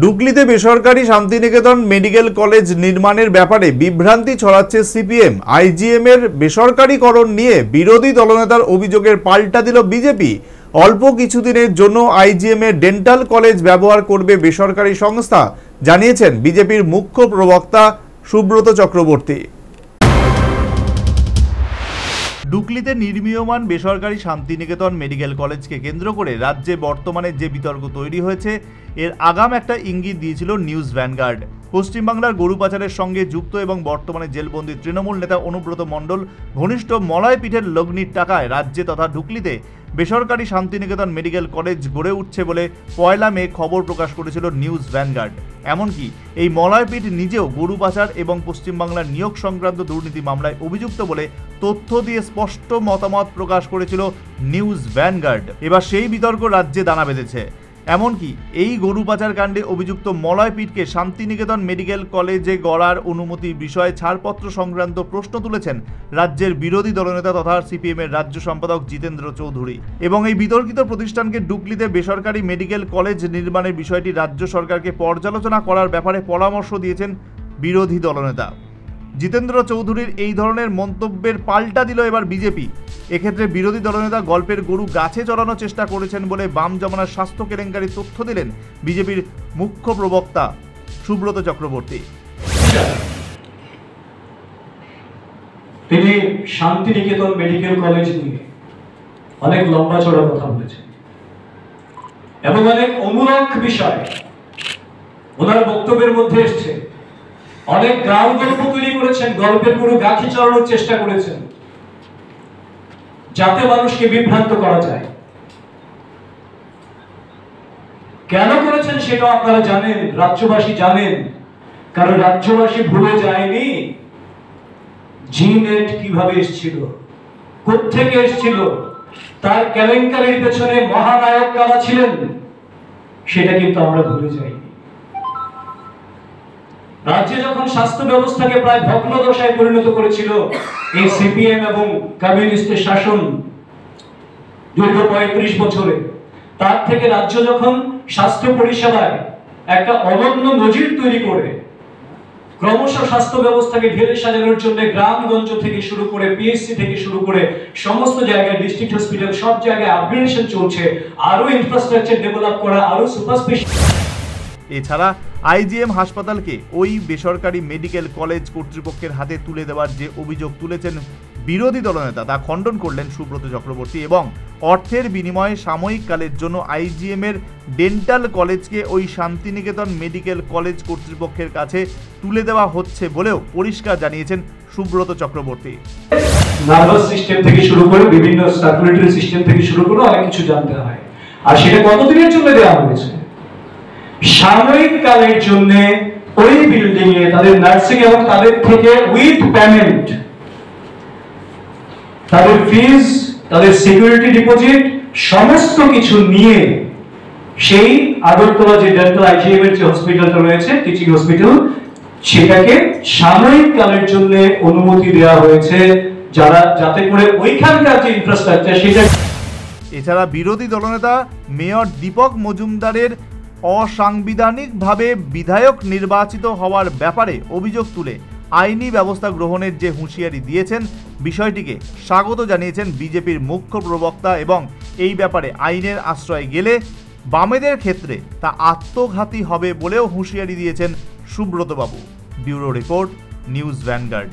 ডুকলিতে বেসরকারি Santiniketan medical college নির্মাণের ব্যাপারে বিভ্রান্তি ছড়াচ্ছে সিপিএম। আইজিএম এর বেসরকারীকরণ নিয়ে বিরোধী দলনেতার অভিযোগের পাল্টা দিল বিজেপি। অল্প কিছুদিনের জন্য আইজিএম এর ডেন্টাল কলেজ ব্যবহার করবে বেসরকারি সংস্থা, জানিয়েছেন বিজেপির মুখ্য প্রবক্তা সুব্রত চক্রবর্তী। ডুকলিতে নির্মীয়মান বেসরকারি শান্তিনিকেতন মেডিকেল কলেজকে কেন্দ্র করে রাজ্যে বর্তমানে যে বিতর্ক তৈরি হয়েছে এর আগাম একটা ইঙ্গিত দিয়েছিল নিউজ ভ্যানগার্ড। পশ্চিমবাংলার গরু পাচারের সঙ্গে যুক্ত এবং বর্তমানে জেলবন্দি তৃণমূল নেতা অনুব্রত মণ্ডল ঘনিষ্ঠ মলয় পীঠের লগ্নির টাকায় রাজ্যে তথা ডুকলিতে বেসরকারি শান্তিনিকেতন মেডিকেল কলেজ গড়ে উঠছে বলে 1 মে খবর প্রকাশ করেছিল নিউজ ভ্যানগার্ড। এমনকি এই মলয়পীঠ নিজেও গরু পাচার এবং পশ্চিমবাংলার নিয়োগ সংক্রান্ত দুর্নীতি মামলায় অভিযুক্ত বলে তথ্য দিয়ে স্পষ্ট মতামত প্রকাশ করেছিল নিউজ ভ্যানগার্ড। এবার সেই বিতর্ক রাজ্যে দানা বেঁধেছে। এমনকি এই গরু পাচার কাণ্ডে অভিযুক্ত মলয়পীঠকে শান্তিনিকেতন মেডিকেল কলেজে গড়ার অনুমতির বিষয়ে ছাড়পত্র সংক্রান্ত প্রশ্ন তুলেছেন রাজ্যের বিরোধী দলনেতা তথা সিপিএমের রাজ্য সম্পাদক জিতেন্দ্র চৌধুরী। এবং এই বিতর্কিত প্রতিষ্ঠানকে ডুকলিতে বেসরকারি মেডিকেল কলেজ নির্মাণের বিষয়টি রাজ্য সরকারকে পর্যালোচনা করার ব্যাপারে পরামর্শ দিয়েছেন বিরোধী দলনেতা। জিতেন্দ্র চৌধুরীর এই ধরনের মন্তব্যের পাল্টা দিল এবার বিজেপি। এক্ষেত্রে বিরোধী দলনেতা গল্পের গরু গাছে চড়ানোর চেষ্টা করেছেন বলে বাম জমানার স্বাস্থ্য কেলেঙ্কারির তথ্য দিলেন বিজেপির মুখ্য প্রবক্তা সুব্রত চক্রবর্তী। তিনি শান্তিনিকেতন মেডিকেল কলেজ নিয়ে অনেক লম্বা চড়া কথা বলেছেন এবং অনেক অমূলক বিষয় ওনার বক্তব্যের মধ্যে এসছে। অনেক গ্রাম গল্প তৈরি করেছেন, গল্পের গরু গাছে চড়ানোর চেষ্টা করেছেন যাতে মানুষকে বিভ্রান্ত করা যায়। কেন করেছেন সেটা আপনারা জানেন, রাজ্যবাসী জানেন, কারণ রাজ্যবাসী ভুলে যায়নি জিনেট কিভাবে এসেছিল, কোত্থেকে এসেছিল, তার কেলেঙ্কারির পেছনে মহানায়ক কারা ছিলেন সেটা কিন্তু আমরা ভুলে যাইনি। রাজ্যে যখন স্বাস্থ্য ব্যবস্থাকে প্রায় ভগ্নদশায় পরিণত করেছিল এই সিপিএম এবং কমিউনিস্টের শাসন দীর্ঘ 35 বছরে, তার থেকে রাজ্য যখন স্বাস্থ্য পরিষেবায় একটা অনন্য নজির তৈরি করে ক্রমশ স্বাস্থ্য ব্যবস্থাকে ঢেলে সাজানোর জন্য গ্রামগঞ্জ থেকে শুরু করে পিএসসি থেকে শুরু করে সমস্ত জায়গায় ডিস্ট্রিক্ট হসপিটাল সব জায়গায় আপগ্রেডেশন চলছে, আরো ইনফ্রাস্ট্রাকচার ডেভেলপ করা, আরো সুপার স্পেশাল। এছাড়া আইজিএম হাসপাতালকে ওই বেসরকারি মেডিকেল কলেজ কর্তৃপক্ষের হাতে তুলে দেওয়ার যে অভিযোগ তুলেছেন বিরোধী দলনেতা তা খণ্ডন করলেন সুব্রত চক্রবর্তী এবং অর্থের বিনিময়ে সাময়িক কালের জন্য আইজিএম এর ডেন্টাল কলেজকে ওই শান্তিনিকেতন মেডিকেল কলেজ কর্তৃপক্ষের কাছে তুলে দেওয়া হচ্ছে বলেও পরিষ্কার জানিয়েছেন সুব্রত চক্রবর্তী। নার্ভাস সিস্টেম থেকে শুরু করে বিভিন্ন সার্কুলেটরি সিস্টেম থেকে শুরু করে অনেক কিছু জানতে হয়, আর সেটা কতদিনের জন্য দেওয়া হয়েছে? সাময়িক কালের জন্য ওই বিল্ডিং এ তাদের নার্সিং এবং তাদের থেকে উইথ পেমেন্ট, তাদের ফিজ, তাদের সিকিউরিটি ডিপোজিট সমস্ত কিছু নিয়ে সেই আগরতলা যে ডেন্টাল আইজিএম এর যে হসপিটালটা রয়েছে, টিচিং হসপিটাল, সেটাকে সাময়িক কালের জন্য অনুমতি দেওয়া হয়েছে যাতে করে ওইখানকার যে ইনফ্রাস্ট্রাকচার সেটা। এছাড়া বিরোধী দলনেতা মেয়র দীপক মজুমদারের অসাংবিধানিকভাবে বিধায়ক নির্বাচিত হওয়ার ব্যাপারে অভিযোগ তুলে আইনি ব্যবস্থা গ্রহণের যে হুঁশিয়ারি দিয়েছেন বিষয়টিকে স্বাগত জানিয়েছেন বিজেপির মুখ্য প্রবক্তা এবং এই ব্যাপারে আইনের আশ্রয় গেলে বামেদের ক্ষেত্রে তা আত্মঘাতী হবে বলেও হুঁশিয়ারি দিয়েছেন সুব্রতবাবু। Bureau report, news vanguard.